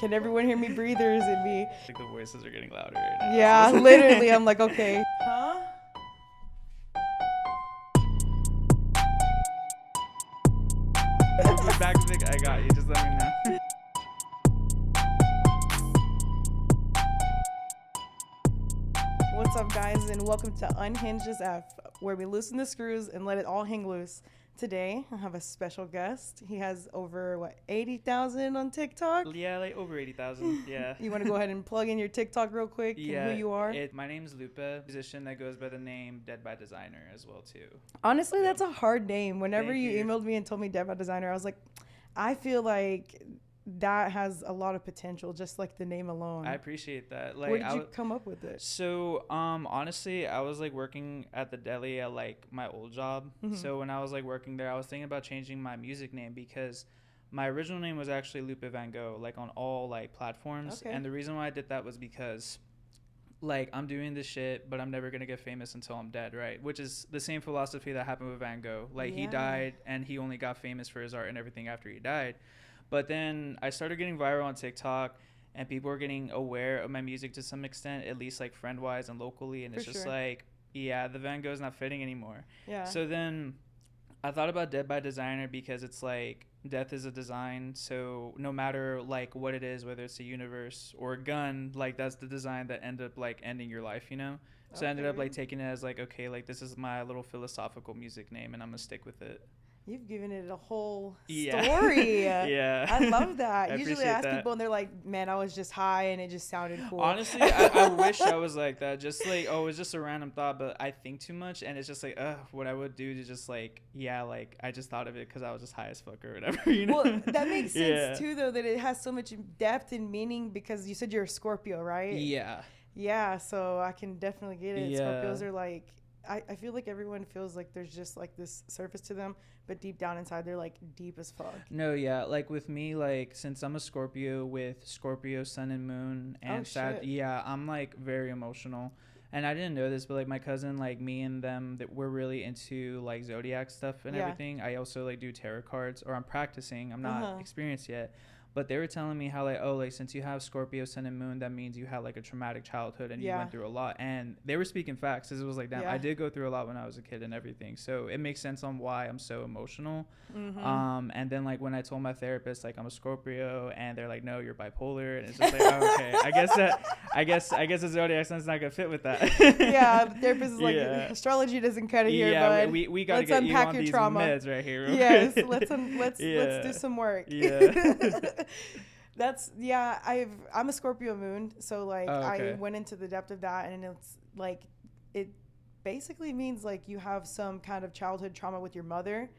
Can everyone hear me breathe, or is it me? Like the voices are getting louder right now. Yeah, literally. I'm like, okay. Huh? Back to the, I got you. Just let me know. What's up, guys, and welcome to UNHINGEDASF, where we loosen the screws and let it all hang loose. Today, I have a special guest. He has over, 80,000 on TikTok? Yeah, like over 80,000. Yeah. You want to go ahead and plug in your TikTok real quick and who you are? My name's Lupe, musician that goes by the name DeadbyDezigner as well, too. Honestly, that's a hard name. Whenever Thank you you. emailed me and told me DeadbyDezigner, I was like, I feel like that has a lot of potential, just like the name alone. I appreciate that. Like, Where did you come up with it? So, honestly, I was like working at the deli at like my old job. Mm-hmm. So when I was like working there, I was thinking about changing my music name because my original name was actually Lupe Van Gogh, like on all like platforms. Okay. And the reason why I did that was because like I'm doing this shit, but I'm never gonna get famous until I'm dead, right? Which is the same philosophy that happened with Van Gogh. Like he Yeah. died and he only got famous for his art and everything after he died. But then I started getting viral on TikTok, and people were getting aware of my music to some extent, at least like friend wise and locally. And For it's just sure. like, yeah, the Van Gogh's not fitting anymore. Yeah. So then I thought about DeadbyDezigner because it's like death is a design. So no matter like what it is, whether it's a universe or a gun, like that's the design that ended up like ending your life, you know? So I ended up Okay. like taking it as like, okay, like this is my little philosophical music name and I'm gonna stick with it. You've given it a whole Yeah. story. Yeah. I love that. I Usually I appreciate ask that. people and they're like, man, I was just high and it just sounded cool. Honestly, I wish I was like that. Just like, oh, it's just a random thought, but I think too much, and it's just like, what I would do to just like, yeah, like I just thought of it because I was just high as fuck or whatever, you know? Well, that makes sense Yeah. too, though, that it has so much depth and meaning because you said you're a Scorpio, right? Yeah. Yeah, so I can definitely get it. Yeah. Scorpios are like, I feel like everyone feels like there's just like this surface to them, but deep down inside they're like deep as fuck. No, yeah, like with me, like since I'm a Scorpio with Scorpio Sun and Moon and shit. yeah, I'm like very emotional. And I didn't know this, but like my cousin, like me and them, that we're really into like zodiac stuff and Yeah. everything. I also like do tarot cards, or I'm practicing. I'm not Uh-huh. experienced yet. But they were telling me how like, oh, like since you have Scorpio Sun and Moon, that means you had like a traumatic childhood and you Yeah. went through a lot. And they were speaking facts, because it was like, damn, Yeah. I did go through a lot when I was a kid and everything. So it makes sense on why I'm so emotional. Mm-hmm. And then like when I told my therapist like I'm a Scorpio, and they're like, no, you're bipolar, and it's just like, oh, okay, I guess the zodiac sign's not gonna fit with that. Yeah, the therapist is like, Yeah. astrology doesn't cut it here, Yeah, bud. we gotta Let's get you unpack on your these trauma. meds right here. real Yes, quick. let's do some work. Yeah. That's I'm a Scorpio moon, so like Oh, okay. I went into the depth of that, and it's like it basically means like you have some kind of childhood trauma with your mother,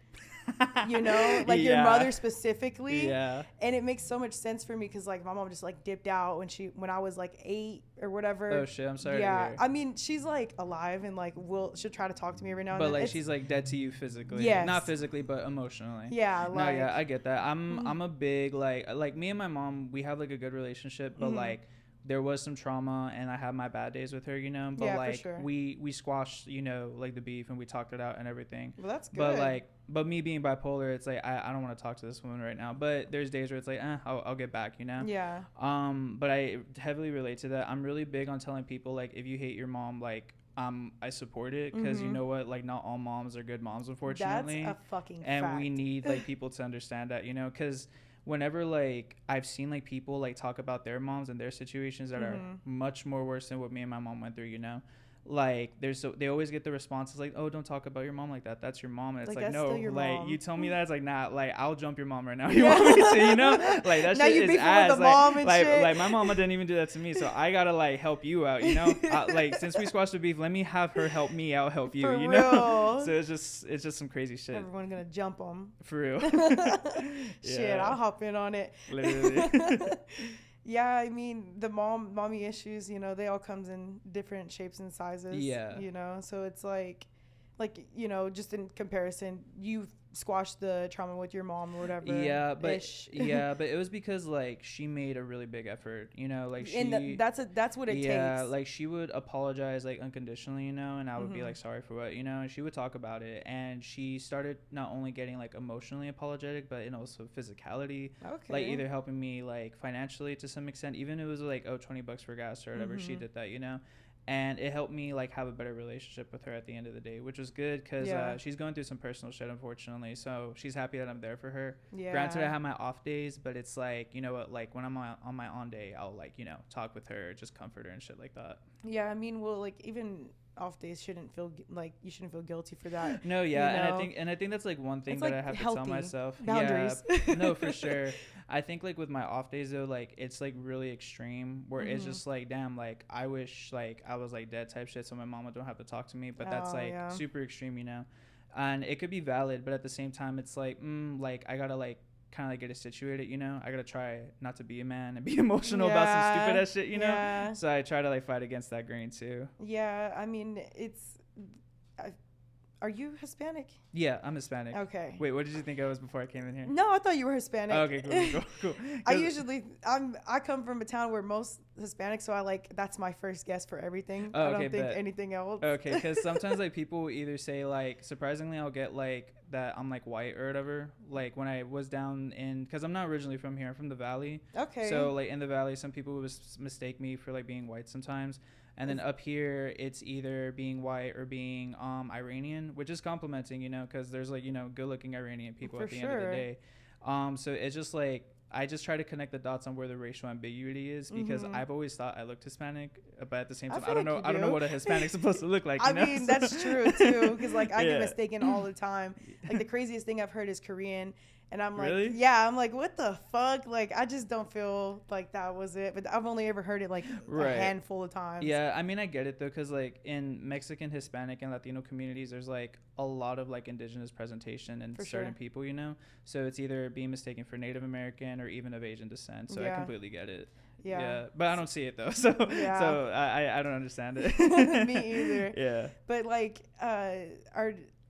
you know, like your Yeah. mother specifically. Yeah. And it makes so much sense for me because like my mom just like dipped out when I was like 8 or whatever. Oh shit, I'm sorry. Yeah, To hear. I mean she's like alive and like she'll try to talk to me every now and But then. like It's- she's like dead to you physically. Yes. Not physically, but emotionally. yeah, No, like yeah, I get that. I'm a big like me and my mom, we have like a good relationship, but Mhm. like there was some trauma and I had my bad days with her, you know. But Yeah, for like sure. we squashed, you know, like the beef, and we talked it out and everything. well, that's good. But me being bipolar, it's like I don't want to talk to this woman right now. But there's days where it's like, I'll get back, you know. yeah. But I heavily relate to that. I'm really big on telling people like, if you hate your mom, like I support it, because you Mhm. know what, like not all moms are good moms, unfortunately. That's a fucking And fact. we need like people to understand that, you know, because whenever like I've seen like people like talk about their moms and their situations that are Mhm. much more worse than what me and my mom went through, you know. Like they always get the responses like, oh, don't talk about your mom like that, that's your mom. And it's Like, like, that's no, still your like mom. you tell me that, it's like, nah, like I'll jump your mom right now. You want me to, you know, like that Now shit you is beefing with ass. the mom and like shit. my mama didn't even do that to me, so I gotta like help you out, you know. Like since we squashed the beef, let me have her help me out, help you, For you know. real. So it's just some crazy shit. Everyone gonna jump them. For real. Shit, Yeah. I'll hop in on it. Literally. Yeah, I mean the mommy issues, you know, they all comes in different shapes and sizes. Yeah. You know, so it's like you know, just in comparison, you squash the trauma with your mom or whatever. Yeah, but but it was because like she made a really big effort, you know, like that's what it takes. like she would apologize like unconditionally, you know, and I would be Mm-hmm. like sorry for what, you know, and she would talk about it, and she started not only getting like emotionally apologetic, but in also physicality, Okay. like either helping me like financially to some extent, even if it was like, oh, $20 for gas or whatever, she Mm-hmm. did that, you know. And it helped me like have a better relationship with her at the end of the day, which was good because Yeah. she's going through some personal shit, unfortunately, so she's happy that I'm there for her. Yeah. Granted, I have my off days, but it's like, you know what, like when I'm on my on day, I'll like, you know, talk with her, just comfort her and shit like that. Yeah, I mean, well, like even off days shouldn't feel like you shouldn't feel guilty for that. No, yeah, you know? and I think that's like one thing It's that like I have to healthy tell myself. boundaries. Yeah, no, for sure. I think like with my off days though, like it's like really extreme where it's Mm-hmm. just like, damn, like I wish like I was like dead type shit so my mama don't have to talk to me, but that's Oh, like yeah. super extreme, you know. And it could be valid, but at the same time it's like I gotta like kind of like get it situated, you know. I gotta try not to be a man and be emotional about some stupid ass shit, you know. Yeah. So I try to like fight against that grain too. Yeah, I mean, are you Hispanic? Yeah, I'm Hispanic. Okay. Wait, what did you think I was before I came in here? No, I thought you were Hispanic. Oh, okay, cool. I come from a town where most Hispanic, so that's my first guess for everything. Oh, I okay, don't think bet. anything else. Okay, because sometimes like people will either say like, surprisingly, I'll get like that I'm like white or whatever. Like when I was down in, because I'm not originally from here, I'm from the valley. Okay. So like in the valley, some people would mistake me for like being white sometimes. And then up here, it's either being white or being Iranian, which is complimenting, you know, because there's like, you know, good-looking Iranian people For at the end of the day. So it's just like, I just try to connect the dots on where the racial ambiguity is because I've always thought I looked Hispanic, but at the same time, I don't know what a Hispanic's supposed to look like. I mean, that's true too, because like I get Yeah. mistaken all the time. Like the craziest thing I've heard is Korean, and I'm like, Really? yeah, I'm like, what the fuck? Like I just don't feel like that was it. But I've only ever heard it like Right. a handful of times. Yeah, I mean, I get it though, because like in Mexican, Hispanic, and Latino communities, there's like a lot of like indigenous presentation in For certain sure. people, you know. So it's either being mistaken for Native American or even of Asian descent. So I Yeah. completely get it. Yeah. But I don't see it though, so Yeah. so I don't understand it. Me either. Yeah. But like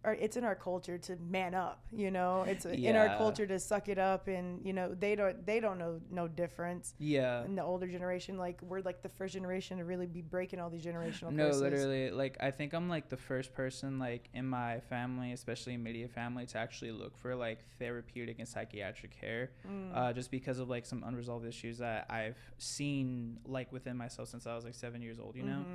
it's in our culture to man up, you know. It's in our Yeah. culture to suck it up, and you know they don't know no difference. Yeah. In the older generation, like we're like the first generation to really be breaking all these generational No, curses. literally, like I think I'm like the first person like in my family, especially immediate family, to actually look for like therapeutic and psychiatric care, just because of like some unresolved issues that I've seen like within myself since I was like 7 years old, you know.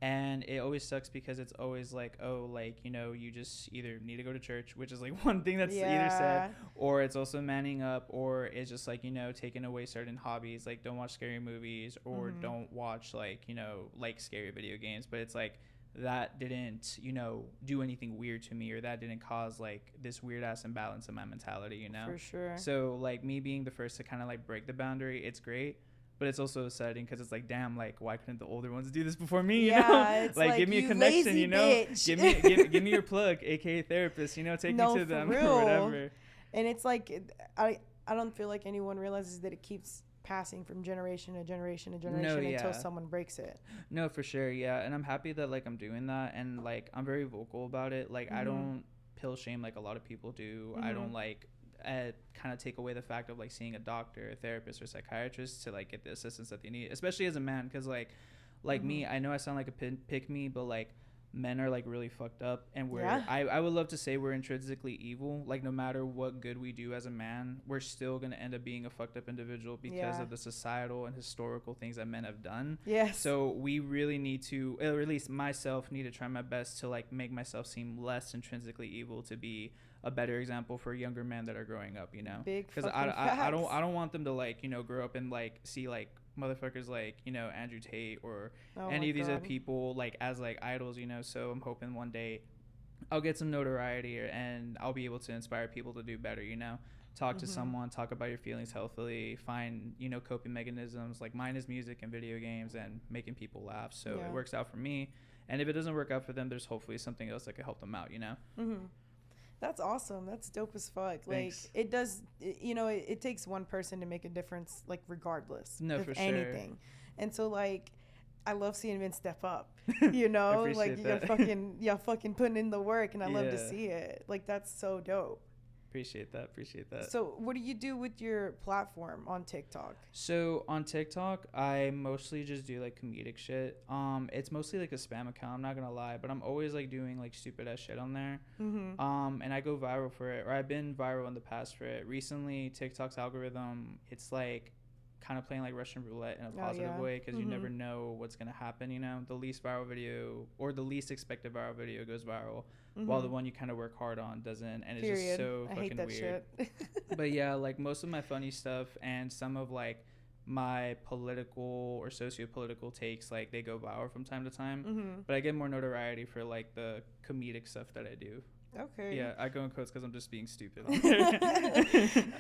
And it always sucks because it's always like, oh, like, you know, you just either need to go to church, which is like one thing that's either said, or it's also manning up, or it's just like, you know, taking away certain hobbies, like don't watch scary movies, or don't watch like, you know, like scary video games. But it's like that didn't, you know, do anything weird to me, or that didn't cause like this weird ass imbalance in my mentality, you know. For sure. So like me being the first to kind of like break the boundary, it's great. But it's also upsetting because it's like, damn, like why couldn't the older ones do this before me? You know, it's like give me a connection, lazy you know, bitch. give me your plug, aka therapist, you know, take me to for them real. or whatever. And it's like I don't feel like anyone realizes that it keeps passing from generation to generation to generation until someone breaks it. No, for sure, yeah. And I'm happy that like I'm doing that, and like I'm very vocal about it. Like I don't pill shame like a lot of people do. I don't like kind of take away the fact of like seeing a doctor, a therapist, or psychiatrist to like get the assistance that they need, especially as a man, because like me, I know I sound like a pick me, but like men are like really fucked up, and I would love to say we're intrinsically evil. Like no matter what good we do as a man, we're still gonna end up being a fucked up individual because of the societal and historical things that men have done. Yes. So we really need to, or at least myself, need to try my best to like make myself seem less intrinsically evil, to be a better example for younger men that are growing up, you know. Because I don't want them to like, you know, grow up and like see like motherfuckers like, you know, Andrew Tate or any of these other people like as like idols, you know. So I'm hoping one day I'll get some notoriety and I'll be able to inspire people to do better, you know. Talk to someone, talk about your feelings healthily, find, you know, coping mechanisms. Like mine is music and video games and making people laugh. So it works out for me. And if it doesn't work out for them, there's hopefully something else that could help them out, you know. That's awesome. That's dope as fuck. Thanks. Like it does, you know, it takes one person to make a difference, like regardless of anything. Sure. And so like, I love seeing men step up, you know, like you're fucking putting in the work, and I love to see it. Like that's so dope. Appreciate that. So what do you do with your platform on TikTok? So on TikTok, I mostly just do like comedic shit. It's mostly like a spam account. I'm not gonna lie, but I'm always like doing like stupid ass shit on there. Mm-hmm. And I go viral for it, or I've been viral in the past for it. Recently, TikTok's algorithm, it's like kind of playing like Russian roulette in a positive way, because you never know what's gonna happen. You know, the least viral video or the least expected viral video goes viral, while the one you kind of work hard on doesn't, and it's just so I fucking hate that weird. shit. But yeah, like most of my funny stuff and some of like my political or socio-political takes, like they go viral from time to time. But I get more notoriety for like the comedic stuff that I do. Okay. Yeah, I go in quotes because I'm just being stupid.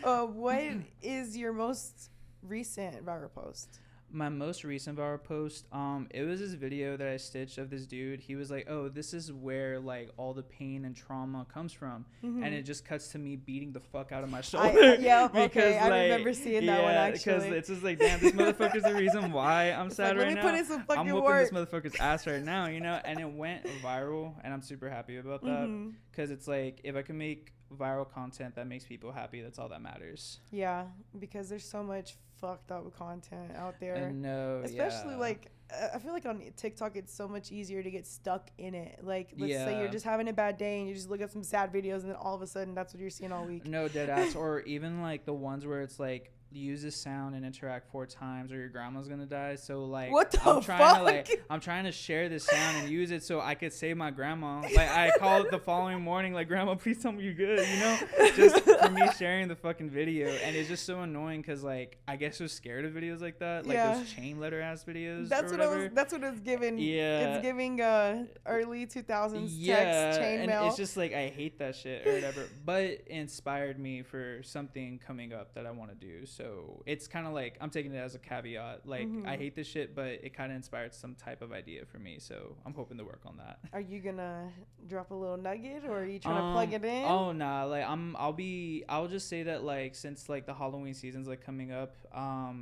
What is your most recent viral post? My most recent viral post, it was this video that I stitched of this dude. He was like, oh, this is where like all the pain and trauma comes from. And it just cuts to me beating the fuck out of my shoulder. Okay, I remember seeing that one actually. Because it's just like, damn, this motherfucker's the reason why I'm sad right now. Let me put in some fucking I'm work. whooping this motherfucker's ass right now, you know? And it went viral, and I'm super happy about that. Because it's like, if I can make viral content that makes people happy, that's all that matters. Yeah, because there's so much fucked up content out there. No, especially like I feel like on TikTok it's so much easier to get stuck in it. Like let's say you're just having a bad day and you just look at some sad videos and then all of a sudden that's what you're seeing all week. No, dead ass. Or even like the ones where it's like, use this sound and interact 4 times or your grandma's gonna die. So like, what the fuck? I'm trying to share this sound and use it so I could save my grandma. Like I called the following morning, like, grandma, please tell me you're good, you know, just for me sharing the fucking video. And it's just so annoying because like I guess I was scared of videos like that, like those chain letter ass videos. That's what it's giving. It's giving early 2000s text chain mail. It's just like I hate that shit or whatever. But it inspired me for something coming up that I want to do. So it's kind of like I'm taking it as a caveat. Like I hate this shit, but it kind of inspired some type of idea for me. So I'm hoping to work on that. Are you gonna drop a little nugget, or are you trying to plug it in? Oh nah, like I'll just say that like since like the Halloween season's like coming up,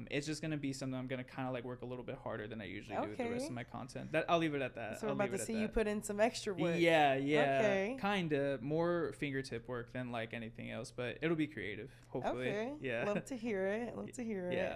it's just gonna be something I'm gonna kind of like work a little bit harder than I usually do with the rest of my content. That I'll leave it at that. So we're about to see you put in some extra work. Yeah. Okay. Kinda more fingertip work than like anything else, but it'll be creative. Hopefully. Okay. Yeah. Love to hear it. Yeah.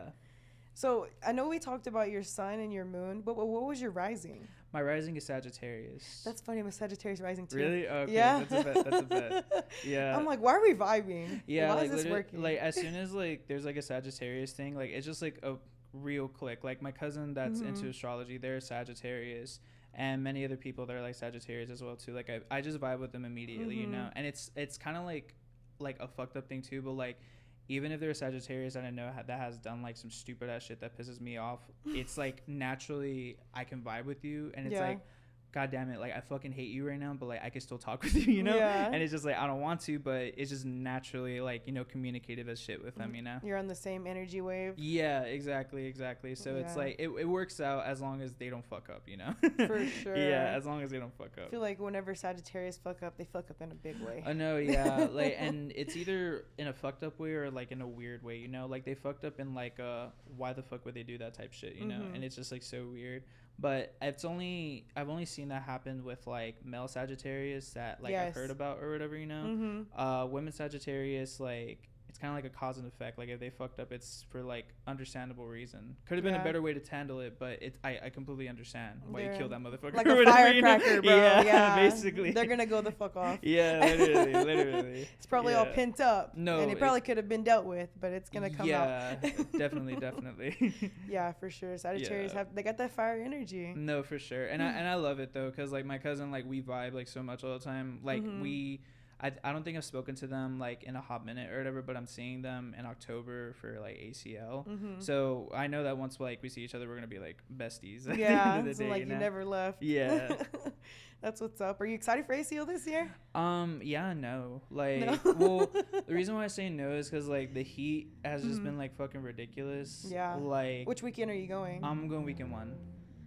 So I know we talked about your sun and your moon, but what was your rising? My rising is Sagittarius. That's funny. I'm a Sagittarius rising too. Really? Okay. Yeah. That's a bet. Yeah. I'm like, why are we vibing? Yeah. Why like is this working? like as soon as like there's like a Sagittarius thing, like it's just like a real click. Like my cousin that's into astrology, they're Sagittarius. And many other people that are like Sagittarius as well too. Like I just vibe with them immediately, you know. And it's kind of like a fucked up thing too, but like even if they're a Sagittarius and I know that has done like some stupid ass shit that pisses me off, it's like naturally I can vibe with you, and it's like, God damn it, like I fucking hate you right now, but like I can still talk with you, you know? Yeah. And it's just like I don't want to, but it's just naturally like, you know, communicative as shit with them, you know? You're on the same energy wave. Yeah, exactly. So it's like it works out as long as they don't fuck up, you know? For sure. Yeah, as long as they don't fuck up. I feel like whenever Sagittarius fuck up, they fuck up in a big way. I know, yeah. Like, and it's either in a fucked up way or like in a weird way, you know? Like they fucked up in like why the fuck would they do that type shit, you know? And it's just like so weird. But I've only seen that happen with like male Sagittarius that like I've heard about or whatever, you know. Women Sagittarius, like it's kind of like a cause and effect. Like if they fucked up, it's for like understandable reason. Could have been a better way to handle it, but I completely understand why you killed that motherfucker. Like a firecracker, bro. Yeah, basically. They're gonna go the fuck off. Yeah, literally. It's probably all pent up. No, and it probably could have been dealt with, but it's gonna come out. Yeah, definitely. Yeah, for sure. Sagittarius they got that fire energy. No, for sure. And I love it though, because like my cousin, like we vibe like so much all the time. Like I don't think I've spoken to them like in a hot minute or whatever, but I'm seeing them in October for like ACL. So I know that once like we see each other, we're gonna be like besties. At the end of the day, like you never left. Yeah. That's what's up. Are you excited for ACL this year? Yeah, no. Like, well, the reason why I say no is because like the heat has just been like fucking ridiculous. Yeah. Like, which weekend are you going? I'm going weekend 1.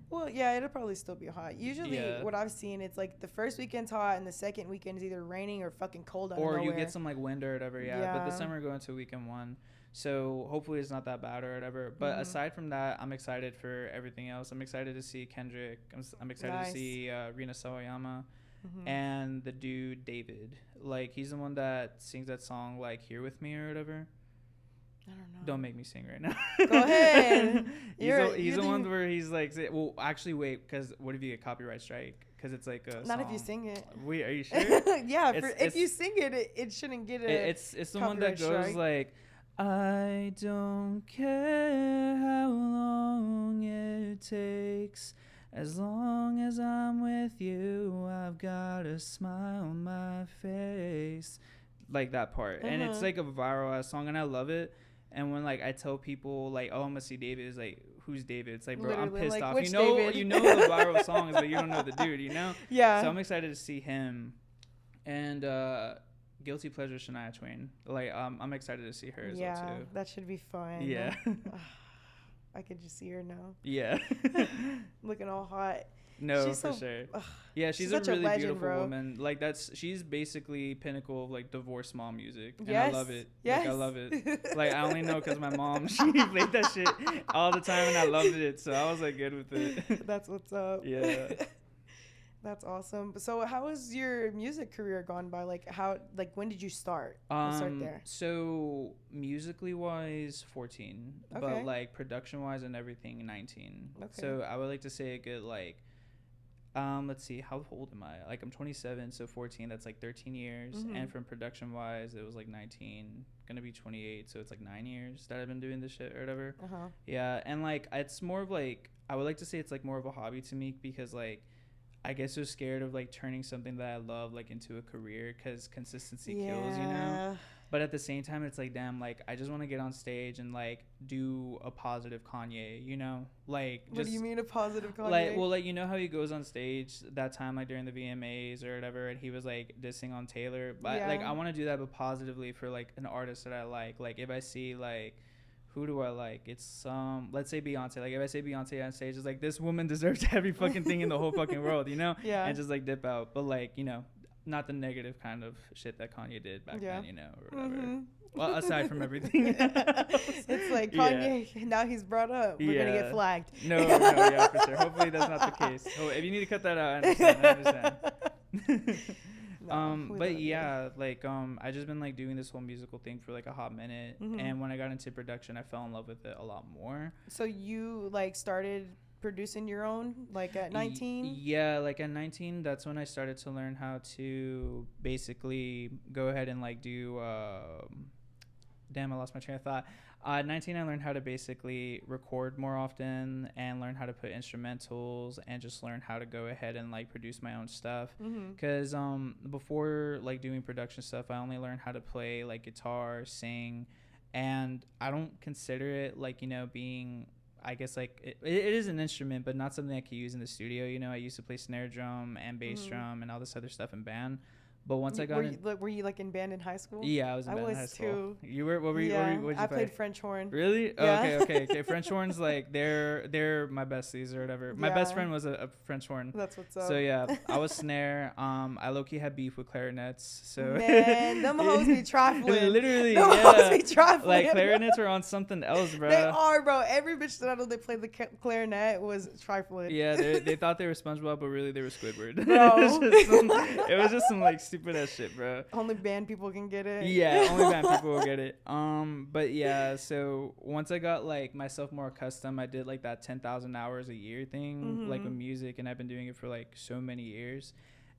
Well, yeah, it'll probably still be hot. Usually, what I've seen, it's like the first weekend's hot and the second weekend is either raining or fucking cold out of nowhere. Or you get some like wind or whatever, But this summer we're going to weekend 1. So hopefully it's not that bad or whatever. But aside from that, I'm excited for everything else. I'm excited to see Kendrick. I'm excited to see Rina Sawayama. and the dude David. Like, he's the one that sings that song like "Here with Me" or whatever. I don't know. Don't make me sing right now. Go ahead. He's the one where he's like, well, actually, wait, because what if you get copyright strike? Because it's like a not song. if you sing it. Wait, are you sure? Yeah, if you sing it, it shouldn't get a. It's the one that goes like, I don't care how long it takes, as long as I'm with you, I've got a smile on my face. Like that part. And it's like a viral ass song, and I love it. And when like I tell people like, oh, I'm gonna see David, it's like, who's David? It's like, bro, literally, I'm pissed like, off. which You know David? you know the viral songs, but you don't know the dude, you know? Yeah. So I'm excited to see him. And Guilty Pleasure Shania Twain. Like I'm excited to see her as well too. That should be fun. Yeah. I could just see her now. Yeah. Looking all hot. No, she's for so, sure. Ugh, yeah, she's a such really legend, beautiful bro. woman. Like she's basically pinnacle of like divorce mom music. And yes. I love it. Yes. Like I love it. Like I only know because my mom, she played that shit all the time and I loved it. So I was like good with it. That's what's up. Yeah. That's awesome. So how has your music career gone by? Like when did you start? Start there. So musically wise, 14, Okay. but like production wise and everything, 19. Okay. So I would like to say a good like, let's see, how old am I? Like I'm 27, so 14, that's like 13 years. And from production wise, it was like 19, gonna be 28, so it's like 9 years that I've been doing this shit or whatever. Yeah, and like it's more of like, I would like to say it's like more of a hobby to me because like I guess so scared of like turning something that I love like into a career because consistency kills, you know. But at the same time, it's like, damn, like I just want to get on stage and like do a positive Kanye, you know, like. What do you mean a positive Kanye? Like, well, like you know how he goes on stage that time like during the VMAs or whatever, and he was like dissing on Taylor, but like I want to do that but positively for like an artist that I like. Like if I see like. Who do I like? It's let's say Beyonce. Like if I say Beyonce on stage, it's like this woman deserves every fucking thing in the whole fucking world, you know? Yeah. And just like dip out, but like you know, not the negative kind of shit that Kanye did back then, you know, or whatever. Well, aside from everything. It's like Kanye. Now he's brought up. We're gonna get flagged. No, yeah, for sure. Hopefully that's not the case. Oh, if you need to cut that out, I understand. But yeah, like I just been like doing this whole musical thing for like a hot minute, and when I got into production, I fell in love with it a lot more. So you like started producing your own like at 19? Yeah, like at 19, that's when I started to learn how to basically go ahead and like do damn, I lost my train of thought. At 19, I learned how to basically record more often and learn how to put instrumentals and just learn how to go ahead and like produce my own stuff. Because before like doing production stuff, I only learned how to play like guitar, sing, and I don't consider it like, you know, being, I guess like it is an instrument, but not something I could use in the studio. You know, I used to play snare drum and bass drum and all this other stuff in band. But once I got were you like in band in high school? Yeah, I was in band in high school. Too. You were? What were you? Yeah, What'd you I play? played French horn. Really? Yeah. Oh, okay. French horns, like they're my besties or whatever. My best friend was a French horn. That's what's up. So yeah, I was snare. I low key had beef with clarinets. So man, them hoes be trifling. Literally, them hoes be trifling. Like clarinets are on something else, bro. They are, bro. Every bitch that I know they played the clarinet was trifling. Yeah, they thought they were SpongeBob, but really they were Squidward. Bro. it was just some like stupid ass shit, bro. Only band people can get it. Yeah, only band people will get it. But yeah, so once I got like myself more accustomed, I did like that 10,000 hours a year thing, like with music, and I've been doing it for like so many years.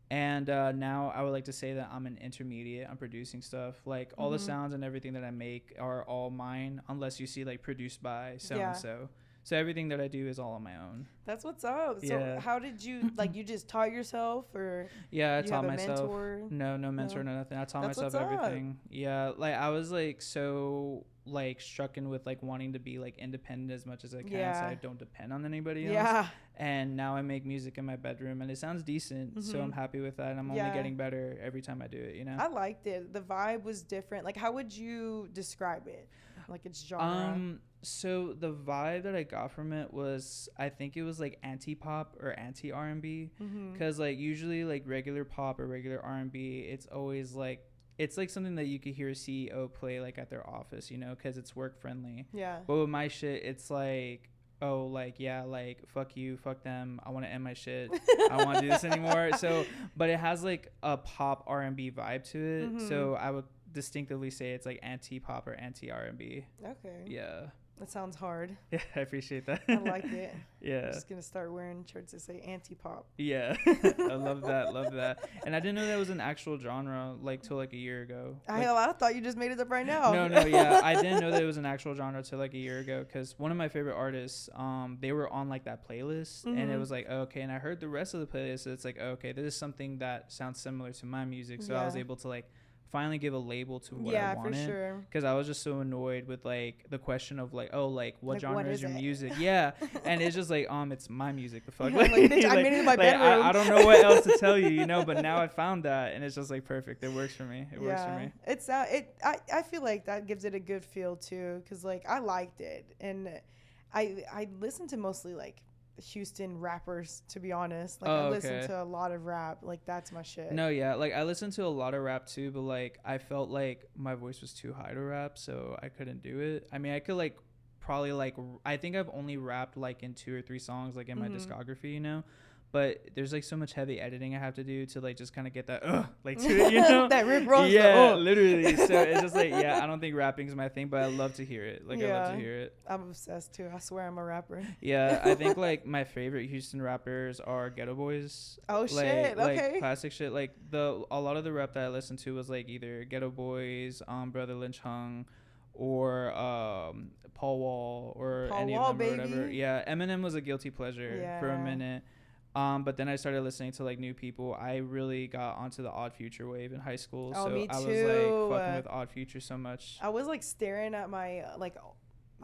And now I would like to say that I'm an intermediate. I'm producing stuff. Like all the sounds and everything that I make are all mine, unless you see like produced by so and so. So everything that I do is all on my own. That's what's up. So Yeah. how did you, like, you just taught yourself, or Yeah, I you taught have a myself. mentor? No mentor, no nothing. I taught That's myself what's up. everything. Yeah, like I was like so like struck in with like wanting to be like independent as much as I can, so I don't depend on anybody else. Yeah. And now I make music in my bedroom, and it sounds decent, so I'm happy with that. And I'm only getting better every time I do it. You know. I liked it. The vibe was different. Like, how would you describe it? Like its genre. So the vibe that I got from it was, I think it was like anti-pop or anti-R&B, because like usually like regular pop or regular R&B, it's always like, it's like something that you could hear a CEO play like at their office, you know, because it's work friendly. Yeah. But with my shit, it's like oh, like, yeah, like, fuck you, fuck them, I want to end my shit, I don't want to do this anymore. So, but it has like a pop R&B vibe to it. So I would distinctively say it's like anti-pop or anti-R&B. Okay. Yeah. That sounds hard. Yeah, I appreciate that. I like it. Yeah. I'm just going to start wearing shirts that say anti-pop. Yeah. I love that. Love that. And I didn't know that was an actual genre like till like a year ago. Like, I thought you just made it up right now. No, yeah. I didn't know that it was an actual genre till like a year ago, because one of my favorite artists, they were on like that playlist, and it was like, okay, and I heard the rest of the playlist, so it's like, okay, this is something that sounds similar to my music. So I was able to like finally give a label to what I wanted. Yeah, for sure. Because I was just so annoyed with like the question of like, oh, like what like, genre what is your it? music? Yeah. And it's just like, it's my music. The fuck? Yeah, like, bitch, I made it in my bedroom. I don't know what else to tell you, you know, but now I found that, and it's just like perfect. It works for me. It works for me. It's I feel like that gives it a good feel too, because like I liked it, and I listened to mostly like Houston rappers, to be honest. Like I listen to a lot of rap. Like that's my shit. No, yeah, like I listened to a lot of rap too, but like I felt like my voice was too high to rap, so I couldn't do it. I mean, I could like probably like I think I've only rapped like in 2 or 3 songs like in my discography, you know. But there's like so much heavy editing I have to do to like just kind of get that like to it, you know. That Rick Ross. Yeah, literally. So it's just like, yeah, I don't think rapping is my thing, but I love to hear it. Like I love to hear it. I'm obsessed too. I swear I'm a rapper. Yeah, I think like my favorite Houston rappers are Ghetto Boys. Oh shit. Okay. Like classic shit. Like a lot of the rap that I listened to was like either Ghetto Boys, Brother Lynch Hung, or Paul Wall, or Paul any Wall, of them or baby. whatever. Yeah, Eminem was a guilty pleasure for a minute. But then I started listening to like new people. I really got onto the Odd Future wave in high school. Oh, so me I was too. like fucking with Odd Future so much. I was like staring at my like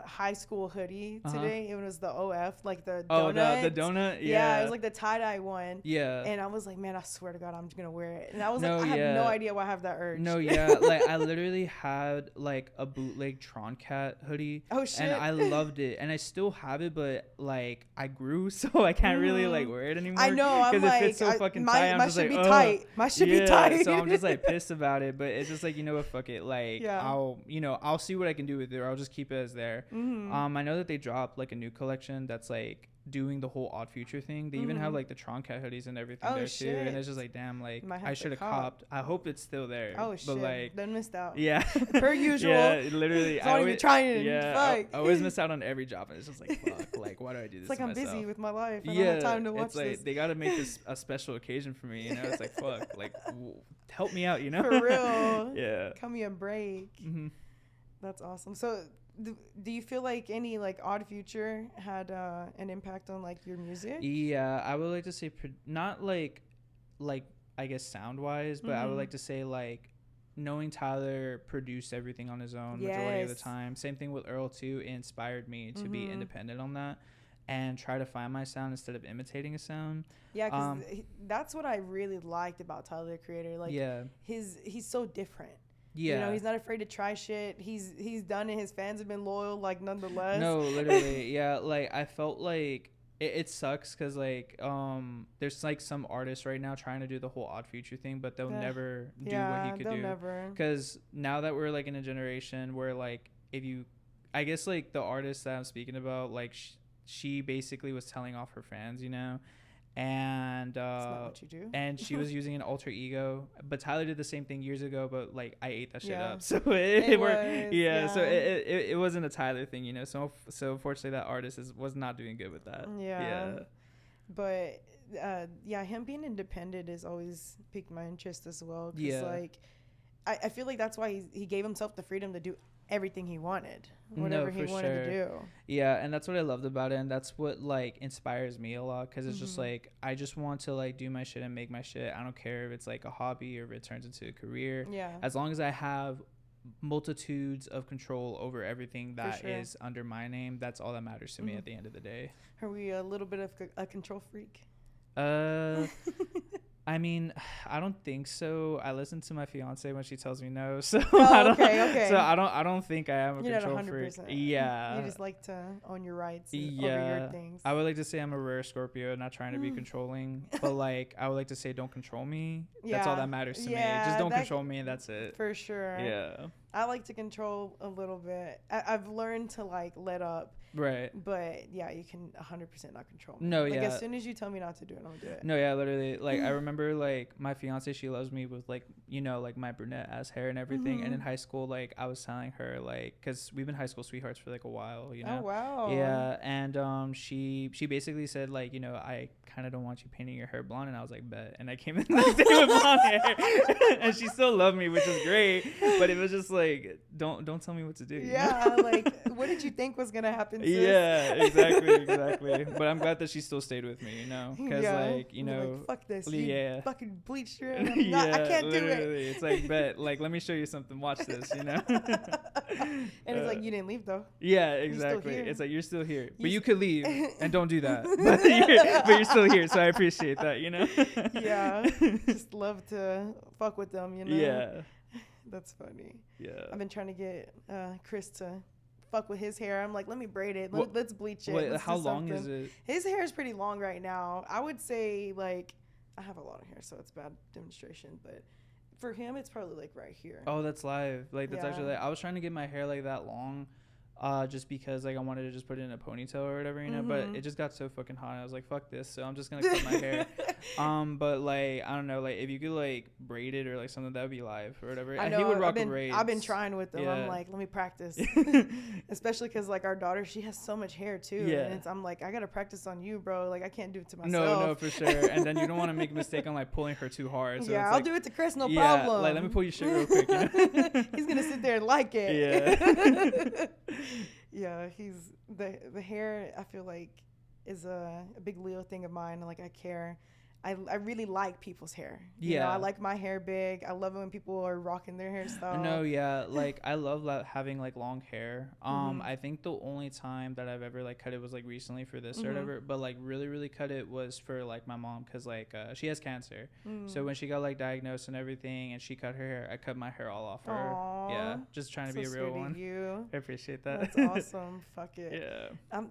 high school hoodie today. It was the OF, like the donut. Oh, the donut? Yeah, it was like the tie-dye one. Yeah. And I was like, man, I swear to God, I'm just going to wear it. And I was No, like, I yeah. have no idea why I have that urge. No, yeah. Like, I literally had, like, a bootleg Tron Cat hoodie. Oh, shit. And I loved it. And I still have it, but, like, I grew, so I can't really, like, wear it anymore. I know. I'm like, because it fits so fucking tight. My should be tight. My should be tight. So I'm just, like, pissed about it. But it's just, like, you know what, fuck it. Like, Yeah. I'll see what I can do with it, or I'll just keep it as there. I know that they dropped, like, a new collection that's, like, doing the whole Odd Future thing. They even have like the Tron Cat hoodies and everything there too, and it's just like, damn, like I should have copped. I hope it's still there. Oh but shit, like then missed out. Yeah, per usual. Yeah, literally. It's not even trying. Yeah, fuck. I always miss out on every job, and it's just like, fuck, like why do I do this? It's like to I'm myself? busy with my life. I yeah, don't have time to watch it's like this. they gotta make this a special occasion for me. You know, it's like fuck, like help me out. You know, for real. Yeah, cut me a break. That's awesome. So do you feel like any like Odd Future had an impact on like your music? Yeah, I would like to say not like I guess sound wise, but I would like to say like knowing Tyler produced everything on his own majority of the time. Same thing with Earl too. It inspired me to be independent on that and try to find my sound instead of imitating a sound. Yeah, because that's what I really liked about Tyler the Creator. Like he's so different. Yeah. You know, he's not afraid to try shit. He's done it. His fans have been loyal, like, nonetheless. No, literally. Yeah, like, I felt like it sucks because, like, there's, like, some artists right now trying to do the whole Odd Future thing, but they'll never do what he could do. Never. Because now that we're, like, in a generation where, like, I guess, like, the artist that I'm speaking about, like, she basically was telling off her fans, you know? And that's not what you do. And she was using an alter ego, but Tyler did the same thing years ago, but like I ate that shit up, so it worked. So it wasn't a Tyler thing, you know. So unfortunately that artist was not doing good with that. But him being independent has always piqued my interest as well, because like I feel like that's why he gave himself the freedom to do everything he wanted, whatever he wanted to do. Yeah, and that's what I loved about it, and that's what like inspires me a lot, because it's just like I just want to like do my shit and make my shit. I don't care if it's like a hobby or if it turns into a career. As long as I have multitudes of control over everything that is under my name, that's all that matters to me at the end of the day. Are we a little bit of a control freak? I mean, I don't think so. I listen to my fiance when she tells me no, so So I don't think I am a control freak. Yeah, you just like to own your rights over your things. I would like to say I'm a rare Scorpio, not trying to be controlling, but like I would like to say don't control me. That's all that matters to me. Just don't control me, and that's it. For sure. Yeah. I like to control a little bit. I've learned to like let up. Right. But yeah, you can 100% not control me. No, like, yeah. as soon as you tell me not to do it, I'm gonna do it. No, yeah, literally. Like, I remember, like, my fiance, she loves me with, like, you know, like, my brunette ass hair and everything. And in high school, like, I was telling her, like, because we've been high school sweethearts for, like, a while, you know? Oh, wow. Yeah. And she basically said, like, you know, I kind of don't want you painting your hair blonde. And I was like, bet. And I came in the next day with blonde hair. And she still loved me, which is great. But it was just like, don't tell me what to do. Yeah, like, what did you think was gonna happen, sis? Yeah, exactly. But I'm glad that she still stayed with me, you know, because like, you know, like, fuck this. Yeah, you fucking bleached your hair. I can't do it. It's like, bet, like, let me show you something. Watch this, you know. And it's like, you didn't leave though. Yeah, exactly. It's like, you're still here, but you could leave and don't do that. But you're still here, so I appreciate that, you know. Yeah, just love to fuck with them, you know. Yeah, that's funny. Yeah, I've been trying to get Chris to fuck with his hair. I'm like, let me braid it. Let's bleach it. Wait, let's how long is it? His hair is pretty long right now. I would say, like, I have a lot of hair, so it's bad demonstration, but for him, it's probably like right here. Oh, that's live. Like, that's actually, like, I was trying to get my hair like that long, just because, like, I wanted to just put it in a ponytail or whatever, you know, but it just got so fucking hot. I was like, fuck this. So I'm just going to cut my hair. But, like, I don't know, like, if you could, like, braid it or, like, something that would be live or whatever. I know, he would rock braids. I've been trying with them. Yeah. I'm like, let me practice. Especially because, like, our daughter, she has so much hair, too. Yeah. And I'm like, I got to practice on you, bro. Like, I can't do it to myself. No, for sure. And then you don't want to make a mistake on, like, pulling her too hard. So yeah, it's I'll like, do it to Chris, no yeah, problem. like, let me pull your shit real quick, you know? He's going to sit there and like it. Yeah. Yeah, he's the hair, I feel like, is a big Leo thing of mine. Like, I care. I really like people's hair. You know, I like my hair big. I love it when people are rocking their hairstyle. No, yeah, like, I love having, like, long hair. I think the only time that I've ever, like, cut it was, like, recently for this or whatever, but, like, really cut it was for, like, my mom, because, like, she has cancer. So when she got, like, diagnosed and everything and she cut her hair, I cut my hair all off her. Aww, yeah, just trying to be a real one. You. I appreciate that. That's awesome. Fuck it. Yeah.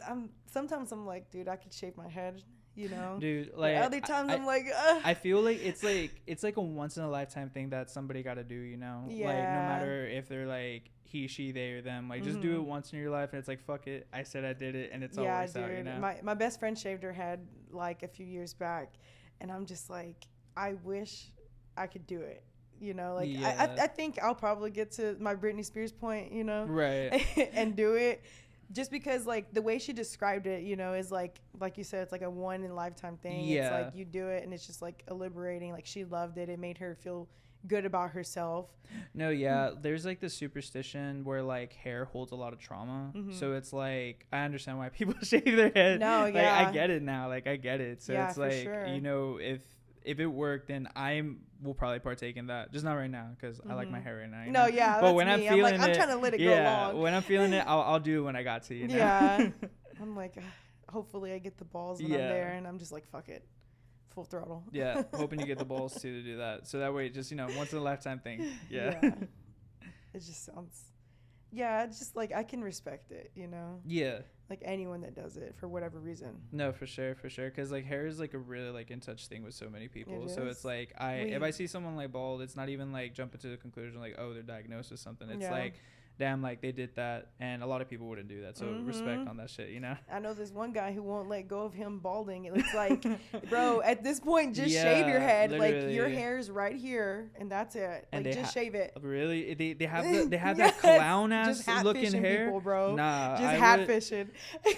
Sometimes I'm like, dude, I could shave my head. You know, dude, like, but other times I'm like, I feel like it's like a once in a lifetime thing that somebody got to do, you know. Yeah. Like, no matter if they're like he, she, they, or them, like, just do it once in your life, and it's like, fuck it, I said I did it, and it's all works out, you know. My best friend shaved her head like a few years back, and I'm just like, I wish I could do it. You know, like, I think I'll probably get to my Britney Spears point, you know, right, and do it. Just because, like, the way she described it, you know, is like you said, it's like a one in lifetime thing. Yeah. It's like you do it and it's just like liberating. Like, she loved it. It made her feel good about herself. No, yeah. There's like this superstition where, like, hair holds a lot of trauma. So it's like, I understand why people shave their head. No, like, yeah. I get it now. Like, I get it. So yeah, it's like, sure. you know, if it worked, then I will probably partake in that. Just not right now, because I like my hair right now. No, know? Yeah, but when me. I'm feeling I'm trying to let it go long. When I'm feeling it, I'll do it when I got to. You know? Yeah. I'm like, hopefully I get the balls when I'm there, and I'm just like, fuck it, full throttle. Yeah, hoping you get the balls too to do that. So that way, just, you know, once in a lifetime thing. Yeah. It just sounds. Yeah, it's just like, I can respect it, you know. Yeah. Like, anyone that does it for whatever reason. No, for sure. Because, like, hair is, like, a really, like, in touch thing with so many people. So it's like, if I see someone, like, bald, it's not even like jumping to the conclusion like, oh, they're diagnosed with something. It's like, damn, like, they did that, and a lot of people wouldn't do that. So respect on that shit, you know. I know this one guy who won't let go of him balding. It's like, bro, at this point, just shave your head. Literally. Like, your hair is right here, and that's it. Like, just shave it. Really? They have that clown ass looking hair, people, bro. Nah, just hat fishing,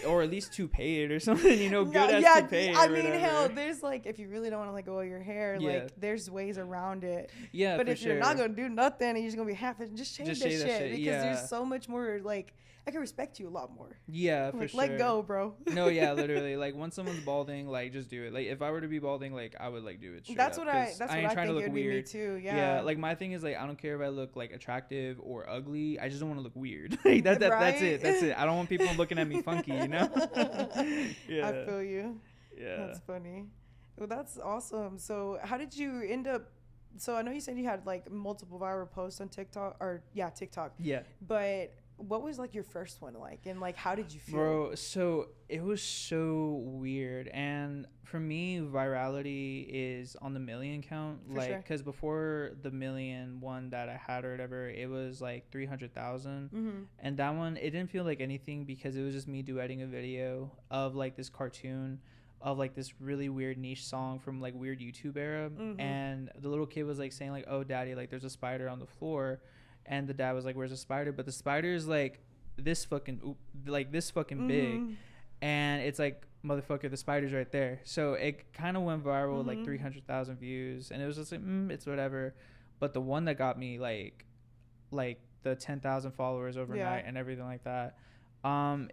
or at least toupee it or something. You know, good ass toupee. I mean, hell, there's like, if you really don't want to let go of your hair, like, there's ways around it. Yeah, but if you're not gonna do nothing and you're just gonna be hat fishing, just shave that shit because there's so much more. Like, I can respect you a lot more. Yeah, like, for sure. Let go, bro. No, yeah, literally. Like, once someone's balding, like, just do it. Like, if I were to be balding, like, I would, like, do it straight That's up, what I think it would be me too. Yeah, like, my thing is, like, I don't care if I look, like, attractive or ugly. I just don't want to look weird. Like, that's it. I don't want people looking at me funky, you know. Yeah, I feel you. Yeah, that's funny. Well, that's awesome. So how did you end up? So I know you said you had, like, multiple viral posts on TikTok, TikTok. Yeah. But what was like your first one like, and like how did you feel? Bro, so it was so weird. And for me, virality is on the million count. For Like, sure. because before the million one that I had or whatever, it was like 300,000. Mm-hmm. And that one, it didn't feel like anything because it was just me duetting a video of like this cartoon of like this really weird niche song from like weird YouTube era. Mm-hmm. And the little kid was like saying like, "Oh, daddy, like there's a spider on the floor." And the dad was like, "Where's the spider?" But the spider is like this fucking big, and it's like, motherfucker, the spider's right there. So it kind of went viral with like 300,000 views, and it was just like, it's whatever. But the one that got me like the 10,000 followers overnight and everything like that,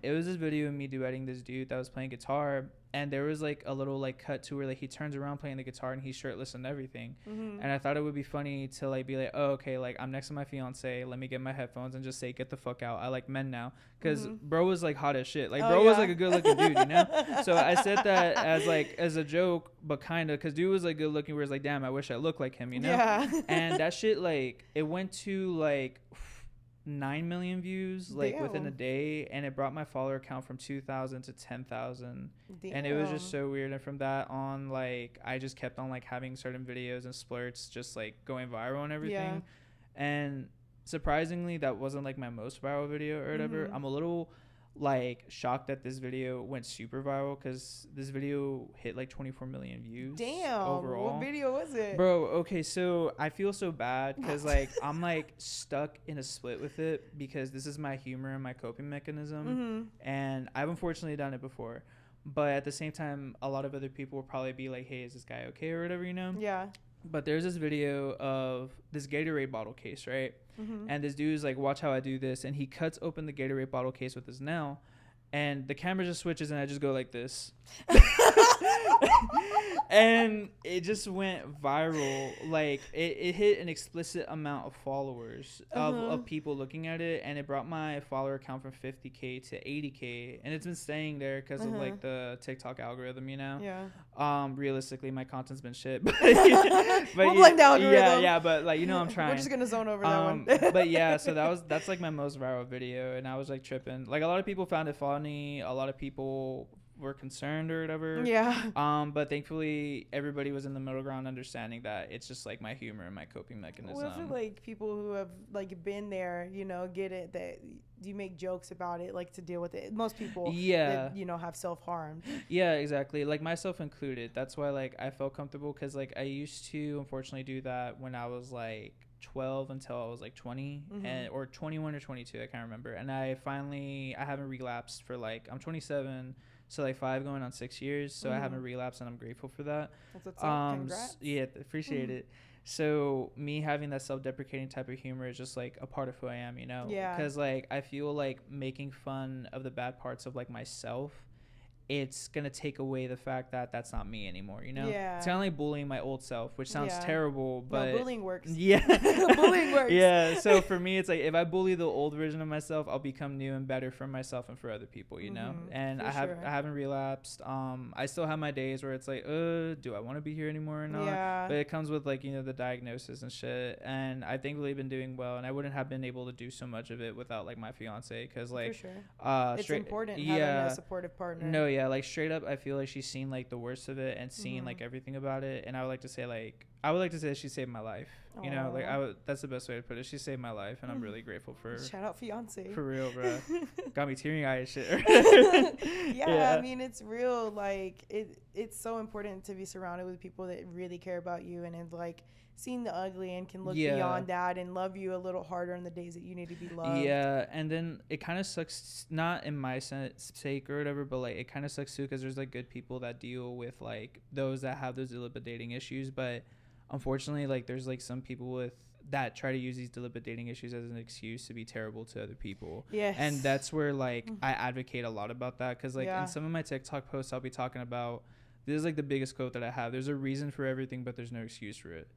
it was this video of me duetting this dude that was playing guitar, and there was like a little like cut to where like he turns around playing the guitar and he's shirtless and everything. And I thought it would be funny to like be like, "Oh, okay, like I'm next to my fiance, let me get my headphones and just say, get the fuck out, I like men now," because bro was like hot as shit, like bro was like a good looking dude, you know. So I said that as a joke, but kind of because dude was like good looking, where it's like, damn, I wish I looked like him, you know. And that shit, like, it went to like 9 million views like within a day, and it brought my follower count from 2,000 to 10,000. And it was just so weird. And from that on, like, I just kept on like having certain videos and splurts just like going viral and everything. And surprisingly, that wasn't like my most viral video or whatever. I'm a little like shocked that this video went super viral, because this video hit like 24 million views. Damn. Overall. What video was it? Bro, okay, so I feel so bad because like I'm like stuck in a split with it, because this is my humor and my coping mechanism, and I've unfortunately done it before. But at the same time, a lot of other people will probably be like, "Hey, is this guy okay?" or whatever, you know? Yeah. But there's this video of this Gatorade bottle case, right? And this dude's like, "Watch how I do this," and he cuts open the Gatorade bottle case with his nail, and the camera just switches, and I just go like this. And it just went viral. Like it hit an explicit amount of followers of people looking at it, and it brought my follower count from 50K to 80K, and it's been staying there because of like the TikTok algorithm, you know. Realistically, my content's been shit, but we'll blame the algorithm. yeah, but like, you know, I'm trying. We're just gonna zone over that one. But yeah, so that's like my most viral video, and I was like tripping. Like, a lot of people found it funny, a lot of people were concerned or whatever. But thankfully everybody was in the middle ground, understanding that it's just like my humor and my coping mechanism. Well, I feel like people who have like been there, you know, get it, that you make jokes about it, like, to deal with it. Most people that, you know, have self-harm. Yeah, exactly, like myself included. That's why like I felt comfortable, because like I used to unfortunately do that when I was like 12 until I was like 20 and or 21 or 22, I can't remember. And I haven't relapsed for like, I'm 27, so like 5 going on 6 years, so I haven't relapsed, and I'm grateful for that. That's what's up. Congrats. Yeah, appreciate it. So me having that self-deprecating type of humor is just like a part of who I am, you know. Because like I feel like making fun of the bad parts of like myself, it's gonna take away the fact that that's not me anymore, you know. It's kind of like bullying my old self, which sounds terrible, but no, bullying works. Bullying works. So for me, it's like, if I bully the old version of myself, I'll become new and better for myself and for other people, you know. And I haven't relapsed. I still have my days where it's like, do I want to be here anymore or not? But it comes with like, you know, the diagnosis and shit, and I thankfully been doing well, and I wouldn't have been able to do so much of it without like my fiance, because like it's important having a supportive partner. Like straight up, I feel like she's seen like the worst of it and seen like everything about it, and I would like to say she saved my life. You know, like that's the best way to put it. She saved my life, and I'm really grateful for. Shout out fiance. For real, bro. Got me teary-eyed and shit. I mean, it's real. Like it's so important to be surrounded with people that really care about you and have like seen the ugly and can look beyond that and love you a little harder in the days that you need to be loved. And then it kind of sucks, not in my sake or whatever, but like it kind of sucks too, because there's like good people that deal with like those that have those dating issues, but unfortunately like there's like some people that try to use these dating issues as an excuse to be terrible to other people. And that's where like I advocate a lot about that, because like in some of my TikTok posts I'll be talking about, this is like the biggest quote that I have: there's a reason for everything, but there's no excuse for it.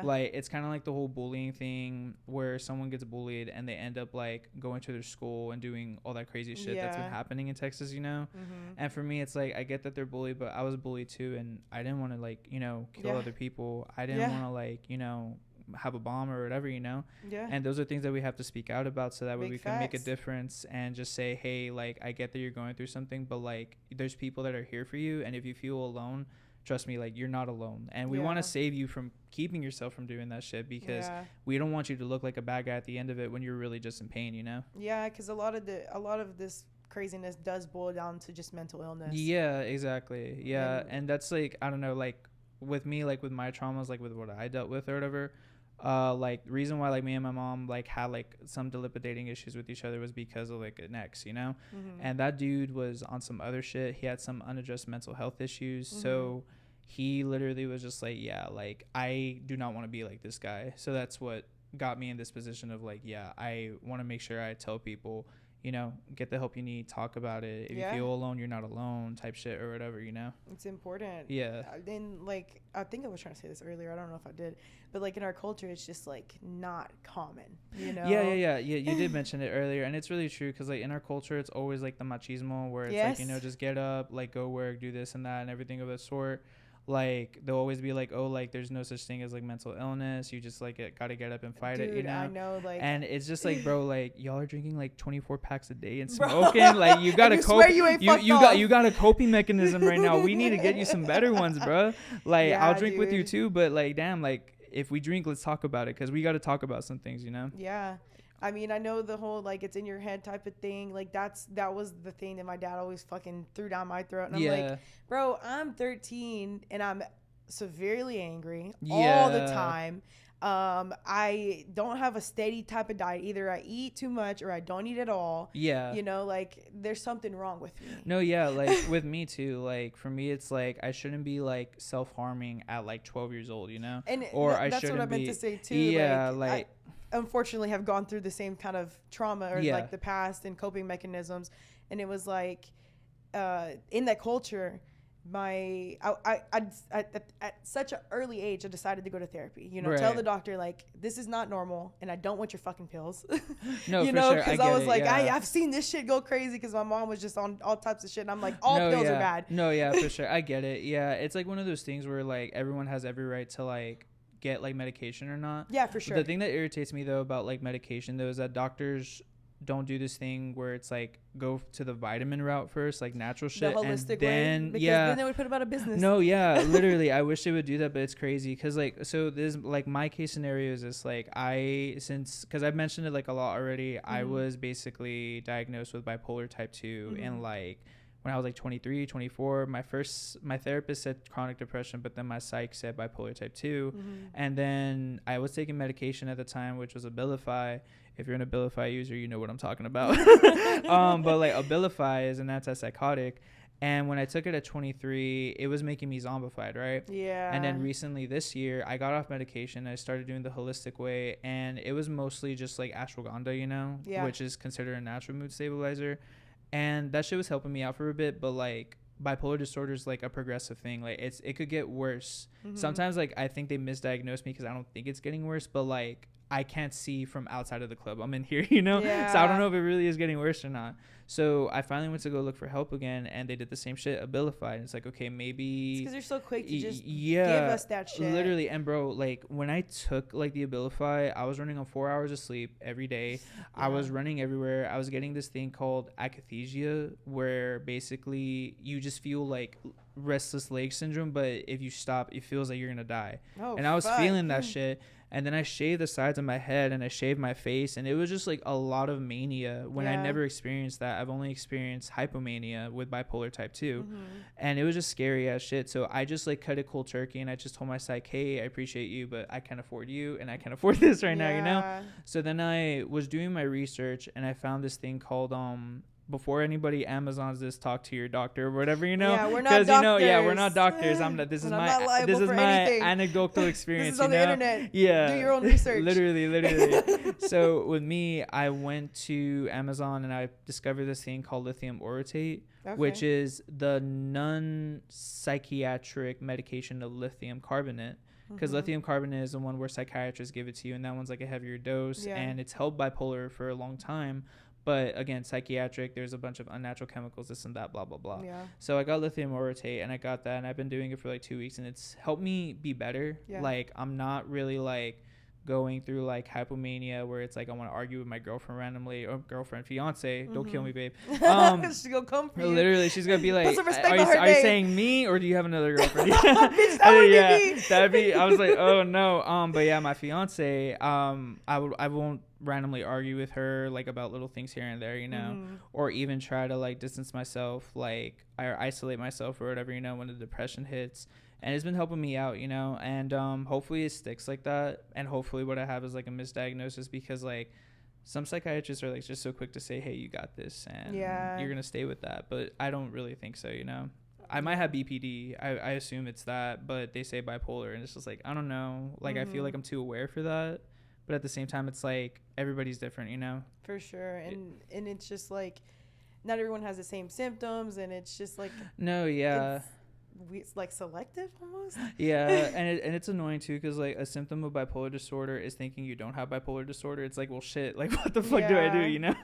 Like it's kind of like the whole bullying thing, where someone gets bullied and they end up like going to their school and doing all that crazy shit that's been happening in Texas, you know. And for me, it's like, I get that they're bullied, but I was bullied too, and I didn't want to like, you know, kill other people. I didn't want to like, you know, have a bomb or whatever, you know. Yeah. And those are things that we have to speak out about, so that way Big we can make a facts. difference and just say, hey, like, I get that you're going through something, but like there's people that are here for you, and if you feel alone, trust me, like, you're not alone. And we want to save you from keeping yourself from doing that shit, because we don't want you to look like a bad guy at the end of it when you're really just in pain, you know. Yeah, because a lot of this craziness does boil down to just mental illness. Yeah, exactly. Yeah. And that's like, I don't know, like with me, like with my traumas, like with what I dealt with or whatever, like the reason why like me and my mom like had like some dilapidating issues with each other was because of like an ex, you know. And that dude was on some other shit. He had some unaddressed mental health issues. So he literally was just like, yeah, like, I do not want to be like this guy. So that's what got me in this position of like, yeah, I want to make sure I tell people, you know, get the help you need, talk about it. If you feel alone, you're not alone, type shit or whatever, you know. It's important. Yeah. Then, like, I think I was trying to say this earlier. I don't know if I did. But, like, in our culture, it's just, like, not common, you know? Yeah. You did mention it earlier. And it's really true because, like, in our culture, it's always, like, the machismo where it's, like, you know, just get up, like, go work, do this and that and everything of that sort. Like, they'll always be like, oh, like, there's no such thing as like mental illness, you just like gotta get up and fight it, you know. I know, like, and it's just like, bro, like, y'all are drinking like 24 packs a day and smoking. Like, you gotta cope. You got a coping mechanism right now. We need to get you some better ones, bro. Like, I'll drink with you too, but like, damn, like, if we drink, let's talk about it, because we got to talk about some things, you know. I mean, I know the whole, like, it's in your head type of thing. Like, that was the thing that my dad always fucking threw down my throat. And I'm like, bro, I'm 13 and I'm severely angry all the time. I don't have a steady type of diet. Either I eat too much or I don't eat at all. Yeah. You know, like, there's something wrong with me. No, yeah, like, with me too. Like, for me, it's like, I shouldn't be, like, self-harming at, like, 12 years old, you know? And or that's what I meant to say, too. Yeah, like unfortunately have gone through the same kind of trauma or like the past and coping mechanisms. And it was like, in that culture, at such an early age, I decided to go to therapy, you know, tell the doctor, like, this is not normal and I don't want your fucking pills. No, you for know, sure. because I was like, I've seen this shit go crazy, because my mom was just on all types of shit. And I'm like, all pills are bad. No, yeah, for sure. I get it. Yeah. It's like one of those things where like everyone has every right to like get like medication or not. Yeah, for sure. The thing that irritates me though about like medication though is that doctors don't do this thing where it's like go to the vitamin route first, like natural shit, the holistic and then way, because then they would put them out of business. No, yeah, literally, I wish they would do that, but it's crazy because like, so this, like, my case scenario is this, like, because I've mentioned it like a lot already. I was basically diagnosed with bipolar type 2 and like when I was like 23, 24, my therapist said chronic depression, but then my psych said bipolar type 2. And then I was taking medication at the time, which was Abilify. If you're an Abilify user, you know what I'm talking about. But like Abilify is an antipsychotic. And when I took it at 23, it was making me zombified, right? Yeah. And then recently this year, I got off medication. I started doing the holistic way. And it was mostly just like ashwagandha, you know, which is considered a natural mood stabilizer. And that shit was helping me out for a bit, but like bipolar disorder is like a progressive thing. Like it could get worse. Sometimes like I think they misdiagnosed me because I don't think it's getting worse, but like I can't see from outside of the club. I'm in here, you know? So I don't know if it really is getting worse or not. So I finally went to go look for help again, and they did the same shit, Abilify. And it's like, okay, maybe... Because you're so quick to just give us that shit. Literally. And bro, like when I took like the Abilify, I was running on 4 hours of sleep every day. I was running everywhere. I was getting this thing called akathisia, where basically you just feel like restless leg syndrome, but if you stop, it feels like you're gonna die. And I was feeling that shit. And then I shaved the sides of my head and I shaved my face, and it was just like a lot of mania when I never experienced that. I've only experienced hypomania with bipolar type 2, and it was just scary as shit. So I just like cut it cold turkey, and I just told my psych, hey, I appreciate you, but I can't afford you and I can't afford this right now, you know? So then I was doing my research and I found this thing called before anybody Amazons this, talk to your doctor or whatever, you know. Yeah, we're not doctors. You know, yeah, we're not doctors. This is my anecdotal experience. This is on the internet. Yeah, do your own research. literally. So with me, I went to Amazon and I discovered this thing called lithium orotate, which is the non-psychiatric medication of lithium carbonate. Because lithium carbonate is the one where psychiatrists give it to you, and that one's like a heavier dose, and it's held bipolar for a long time. But again, psychiatric, there's a bunch of unnatural chemicals, this and that, blah, blah, blah. Yeah. So I got lithium orotate, and I got that, and I've been doing it for like 2 weeks, and it's helped me be better. Yeah. Like, I'm not really like going through like hypomania where it's like I want to argue with my girlfriend randomly, or girlfriend, fiance. Don't kill me, babe. She's gonna come for you. Literally, she's gonna be like, Put some respect are on you, her are you name. saying me or do you have another girlfriend? Bitch, that would yeah, be me. that'd be. I was like, oh no. But yeah, my fiance. I won't randomly argue with her like about little things here and there, you know, or even try to like distance myself, like or isolate myself or whatever, you know, when the depression hits. And it's been helping me out, you know, and hopefully it sticks like that. And hopefully what I have is like a misdiagnosis, because like some psychiatrists are like just so quick to say, hey, you got this and you're going to stay with that. But I don't really think so, you know. I might have BPD. I assume it's that, but they say bipolar. And it's just like, I don't know. Like, I feel like I'm too aware for that. But at the same time, it's like everybody's different, you know. For sure. And it's just like not everyone has the same symptoms. And it's just like. No, yeah. It's like selective almost. Yeah, and it's annoying too, because like a symptom of bipolar disorder is thinking you don't have bipolar disorder. It's like, well, shit, like what the fuck do I do, you know?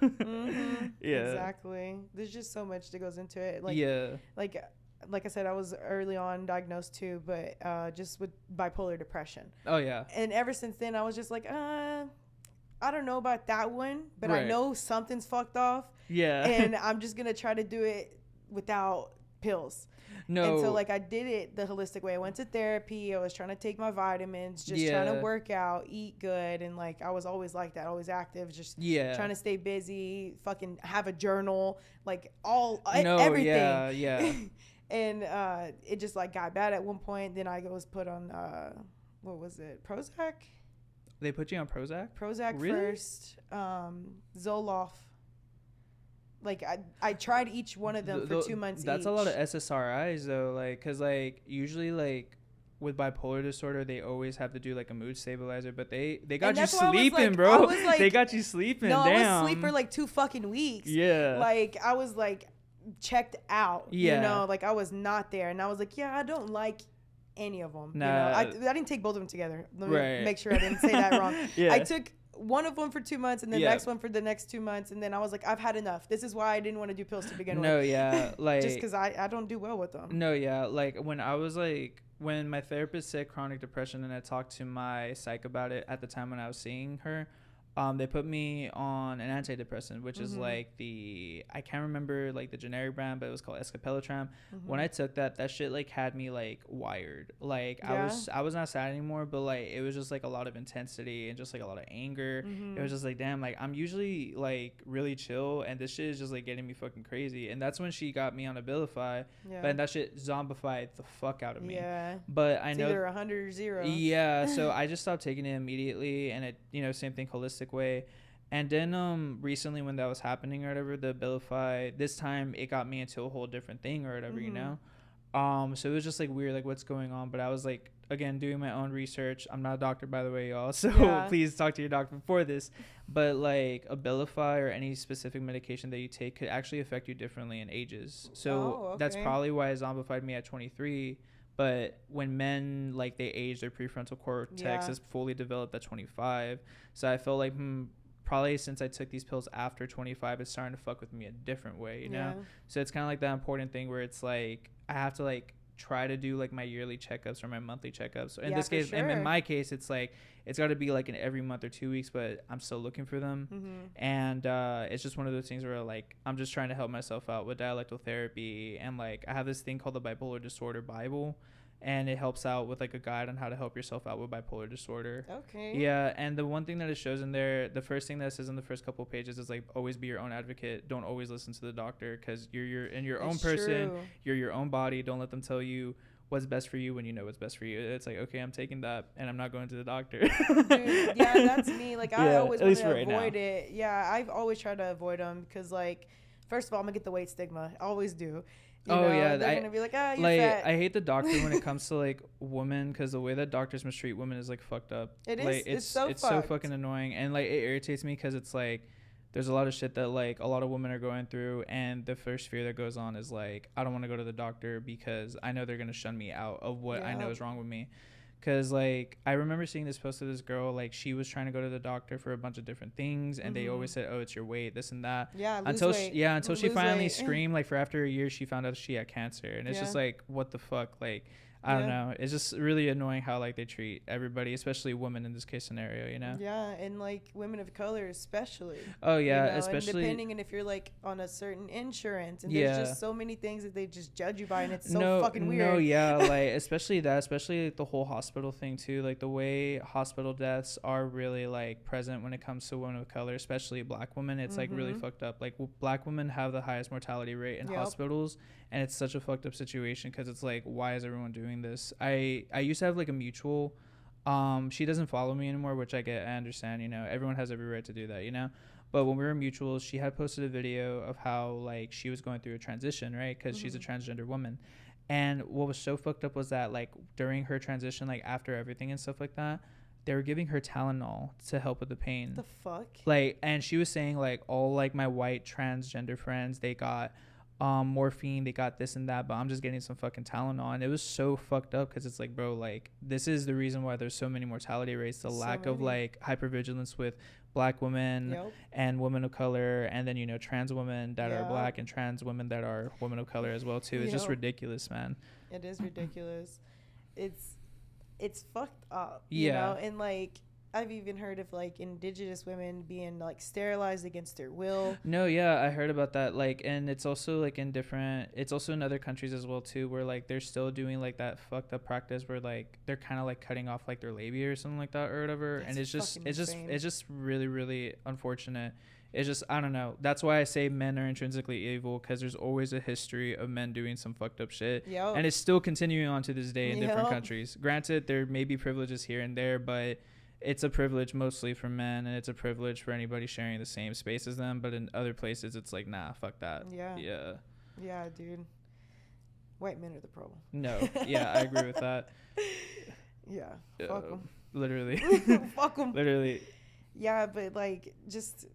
Yeah, exactly. There's just so much that goes into it. Like, yeah, like I said, I was early on diagnosed too, but just with bipolar depression. Oh yeah. And ever since then, I was just like, I don't know about that one, but I know something's fucked off. Yeah. And I'm just gonna try to do it without pills. No. And so like I did it the holistic way. I went to therapy. I was trying to take my vitamins, just trying to work out, eat good, and like I was always like that, always active, just trying to stay busy, fucking have a journal, like everything. Yeah. And it just like got bad at one point. Then I was put on what was it? Prozac? They put you on Prozac? Prozac really? first. Zoloft. Like I tried each one of them for 2 months. That's each. a lot of SSRIs though, like, cause like usually like with bipolar disorder they always have to do like a mood stabilizer, but they got you sleeping, bro. Like, they got you sleeping. No, damn. I was asleep for like 2 fucking weeks. Yeah. Like I was like checked out. Yeah. You know, like I was not there, and I was like, yeah, I don't like any of them. Nah. You know? I didn't take both of them together. Let me make sure I didn't say that wrong. I took one of them for 2 months and the next one for the next 2 months, and then I was like, I've had enough. This is why I didn't want to do pills to begin with. Like just because I don't do well with them. Like when I was like, when my therapist said chronic depression and I talked to my psych about it at the time when I was seeing her, they put me on an antidepressant, which is like I can't remember like the generic brand, but it was called escitalopram. When I took that shit like had me like wired. Like I was not sad anymore, but like it was just like a lot of intensity and just like a lot of anger. It was just like, damn, like I'm usually like really chill, and this shit is just like getting me fucking crazy. And that's when she got me on Abilify, but that shit zombified the fuck out of me. But I know either 100 or 0. So I just stopped taking it immediately, and it, you know, same thing, holistic way. And then recently when that was happening or whatever, the Abilify, this time it got me into a whole different thing or whatever, you know. So it was just like weird, like what's going on. But I was like, again, doing my own research. I'm not a doctor, by the way, y'all, so please talk to your doctor before this. But like Abilify or any specific medication that you take could actually affect you differently in ages. So that's probably why it zombified me at 23. But when men, like, they age, their prefrontal cortex is fully developed at 25. So I felt like, probably since I took these pills after 25, it's starting to fuck with me a different way, you know? So it's kind of like that important thing where it's like, I have to, like, try to do, like, my yearly checkups or my monthly checkups. So in this case, and in my case, it's like, it's got to be, like, in every month or 2 weeks, but I'm still looking for them. And it's just one of those things where, like, I'm just trying to help myself out with dialectal therapy. And, like, I have this thing called the Bipolar Disorder Bible, and it helps out with like a guide on how to help yourself out with bipolar disorder. Yeah, and the one thing that it shows in there, the first thing that it says in the first couple of pages is like, always be your own advocate. Don't always listen to the doctor, because you're your own person. True. You're your own body. Don't let them tell you what's best for you when you know what's best for you. It's like, okay, I'm taking that and I'm not going to the doctor. Dude, yeah, that's me. Like I always want to avoid it. Yeah, I've always tried to avoid them because, like, first of all, I'm gonna get the weight stigma. I always do. You know, they're gonna be like, you're fat. I hate the doctor when it comes to like women, because the way that doctors mistreat women is like fucked up. It like, is. It's so fucking annoying, and like it irritates me because it's like there's a lot of shit that like a lot of women are going through, and the first fear that goes on is like, I don't want to go to the doctor because I know they're gonna shun me out of what I know is wrong with me. Because, like, I remember seeing this post of this girl, like, she was trying to go to the doctor for a bunch of different things, and they always said, oh, it's your weight, this and that. Until she finally screamed, like, for after a year, she found out she had cancer. And it's just like, what the fuck? Like, I don't know. It's just really annoying how like they treat everybody, especially women in this case scenario, you know? Yeah, and like women of color especially. Oh yeah, you know, especially and depending on if you're like on a certain insurance, and yeah. there's just so many things that they just judge you by, and it's so no, fucking weird. No, yeah, like especially like, the whole hospital thing too. Like the way hospital deaths are really like present when it comes to women of color, especially black women. It's like really fucked up. Like black women have the highest mortality rate in hospitals, and it's such a fucked up situation because it's like, why is everyone doing this? I used to have like a mutual. She doesn't follow me anymore, which I understand, you know, everyone has every right to do that, you know. But when we were mutuals, she had posted a video of how like she was going through a transition, right? Because she's a transgender woman. And what was so fucked up was that like during her transition, like after everything and stuff like that, they were giving her Tylenol to help with the pain. The fuck? Like, and she was saying like all like my white transgender friends, they got morphine, they got this and that, but I'm just getting some fucking Tylenol. And it was so fucked up because it's like, bro, like this is the reason why there's so many mortality rates, the lack of like hypervigilance with black women and women of color, and then, you know, trans women that are black and trans women that are women of color as well too. It's just ridiculous, man. It is ridiculous. It's fucked up, you know. And like I've even heard of like indigenous women being like sterilized against their will. No, yeah, I heard about that. Like, and it's also like it's also in other countries as well too, where like they're still doing like that fucked up practice where like they're kind of like cutting off like their labia or something like that or whatever. And it's just really, really unfortunate. It's just, I don't know. That's why I say men are intrinsically evil, because there's always a history of men doing some fucked up shit. And it's still continuing on to this day in different countries. Granted, there may be privileges here and there, but it's a privilege mostly for men, and it's a privilege for anybody sharing the same space as them. But in other places, it's like, nah, fuck that. Yeah, dude. White men are the problem. No, yeah, I agree with that. Fuck them. Literally. Fuck them. Literally. Yeah, but like just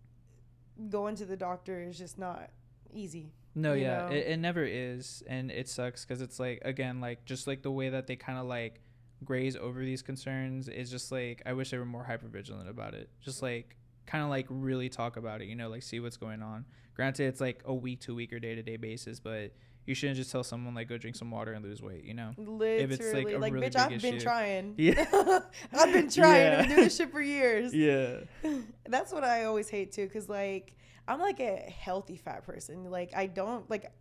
going to the doctor is just not easy. No, yeah, it never is, and it sucks because it's like, again, like just like the way that they kind of like graze over these concerns is just like, I wish they were more hyper vigilant about it. Just like kind of like really talk about it, you know, like see what's going on. Granted, it's like a week to week or day to day basis, but you shouldn't just tell someone like go drink some water and lose weight, you know. Literally, if it's like a like really bitch, big I've issue. been trying. Yeah, I've been trying. I've been doing this shit for years. Yeah, that's what I always hate too, because like I'm like a healthy fat person. Like I don't like.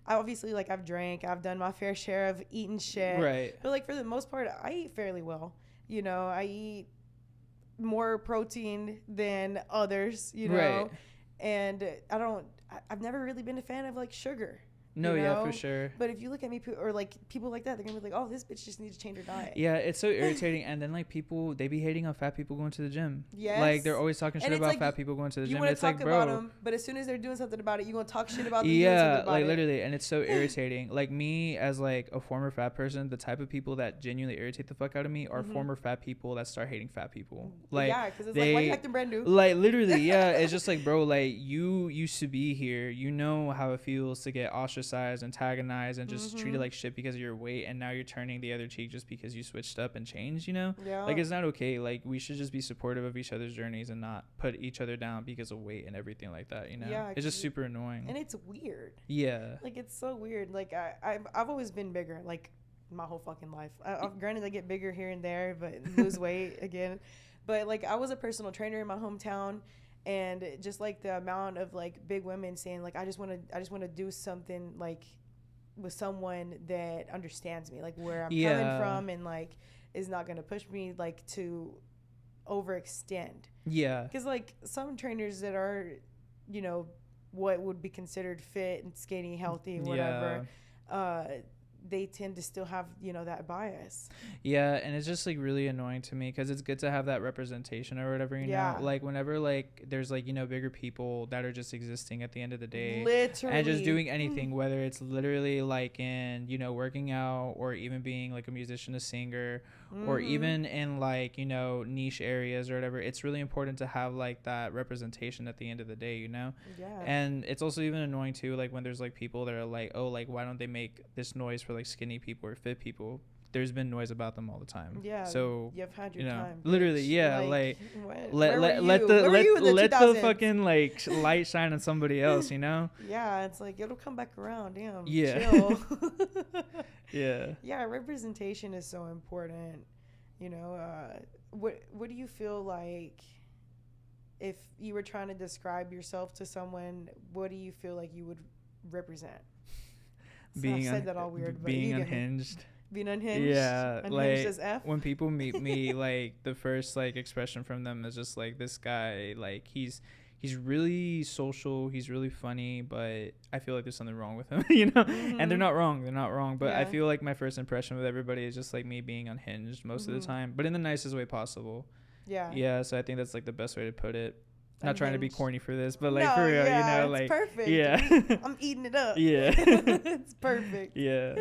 I obviously, like, I've drank, I've done my fair share of eating shit. Right. But, like, for the most part, I eat fairly well. You know, I eat more protein than others, you know. Right. And I've never really been a fan of, like, sugar. No, you know? yeah, for sure. But if you look at me, or like people like that, they're gonna be like, "Oh, this bitch just needs to change her diet." Yeah, it's so irritating. And then like people, they be hating on fat people going to the gym. Yes. Like they're always talking shit about like, fat people going to the you gym. It's talk like, bro. about them, but as soon as they're doing something about it, you gonna talk shit about them. Yeah, like literally, and it's so irritating. Like me as like a former fat person, the type of people that genuinely irritate the fuck out of me are former fat people that start hating fat people. Like yeah, because it's like, why you acting brand new? Like literally, yeah. It's just like, bro, like you used to be here. You know how it feels to get ostracized, antagonized, and just treated like shit because of your weight, and now you're turning the other cheek just because you switched up and changed, you know? Yeah. Like it's not okay. Like we should just be supportive of each other's journeys and not put each other down because of weight and everything like that, you know? Yeah, it's just super annoying. And it's weird. Yeah. Like it's so weird. Like I've always been bigger, like my whole fucking life. Granted, I get bigger here and there, but lose weight again. But like I was a personal trainer in my hometown, and just like the amount of like big women saying like I just want to do something like with someone that understands me, like where I'm coming from, and like is not going to push me like to overextend. Yeah. Because like some trainers that are, you know, what would be considered fit and skinny, healthy, whatever, they tend to still have, you know, that bias. Yeah, and it's just like really annoying to me because it's good to have that representation or whatever, you know. Like whenever like there's like, you know, bigger people that are just existing at the end of the day, literally, and just doing anything, whether it's literally like in, you know, working out, or even being like a musician, a singer, or even in like, you know, niche areas or whatever. It's really important to have like that representation at the end of the day, you know. And it's also even annoying too, like when there's like people that are like, oh, like why don't they make this noise for like skinny people or fit people? there's been noise about them all the time. Yeah. So you've had your time. literally, bitch. yeah, like let let the fucking like light shine on somebody else, you know? Yeah, it's like it'll come back around. Damn. Yeah. Chill. Yeah. Yeah, representation is so important. You know, what do you feel like if you were trying to describe yourself to someone, what do you feel like you would represent? So I've said that all weird, but being unhinged. Being unhinged? Yeah, unhinged like as F? when people meet me, like the first like expression from them is just like, this guy, like he's really social, he's really funny, but I feel like there's something wrong with him, you know? Mm-hmm. And they're not wrong, but yeah. I feel like my first impression with everybody is just like me being unhinged most mm-hmm. of the time, but in the nicest way possible. Yeah, so I think that's like the best way to put it. Not unhinged. trying to be corny for this, but like no, for real, yeah, you know, it's like perfect. yeah. I'm eating it up. Yeah. It's perfect. Yeah.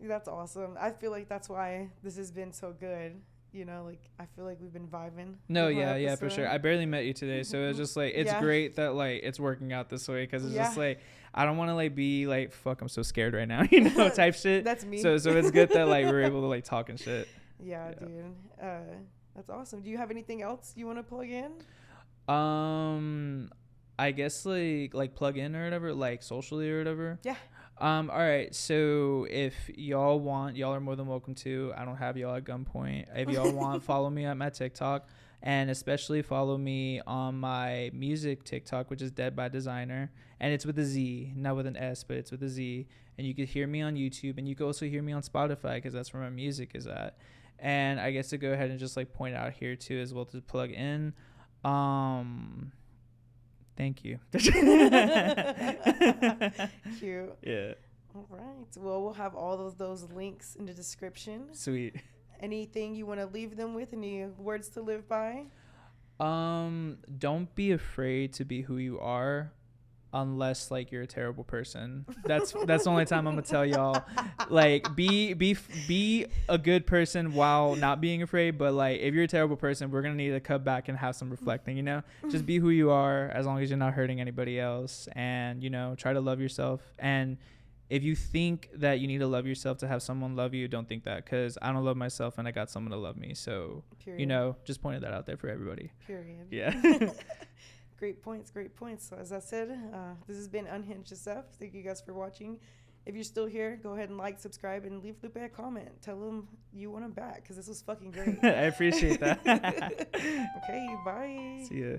That's awesome. I feel like that's why this has been so good. You know, like I feel like we've been vibing. No, yeah, for sure. I barely met you today, so it's just like it's yeah. great that like it's working out this way, because it's yeah. just like I don't want to like be like, fuck, I'm so scared right now, you know, type shit. That's me. So it's good that like we're able to like talk and shit. Yeah, dude. That's awesome. Do you have anything else you want to plug in? I guess like plug in or whatever, like socially or whatever. Yeah. All right. So if y'all want, y'all are more than welcome to. I don't have y'all at gunpoint. If y'all want, follow me on my TikTok, and especially follow me on my music TikTok, which is DeadbyDezigner, and it's with a Z, not with an S, but it's with a Z. And you can hear me on YouTube, and you can also hear me on Spotify, because that's where my music is at. And I guess to go ahead and just like point out here too as well to plug in. Thank you. Cute. Yeah. All right. Well, we'll have all of those links in the description. Sweet. Anything you want to leave them with? Any words to live by? Don't be afraid to be who you are, unless like you're a terrible person. That's the only time I'm gonna tell y'all. Like be a good person while not being afraid, but like if you're a terrible person, we're gonna need to cut back and have some reflecting, you know? Just be who you are, as long as you're not hurting anybody else, and you know, try to love yourself. And if you think that you need to love yourself to have someone love you, don't think that, because I don't love myself and I got someone to love me. So Period. You know, just pointed that out there for everybody. Period. Yeah. Great points. So as I said, this has been UnhingedASF. Thank you guys for watching. If you're still here, go ahead and like, subscribe, and leave Lupe a comment. Tell him you want him back, because this was fucking great. I appreciate that. Okay, bye. See ya.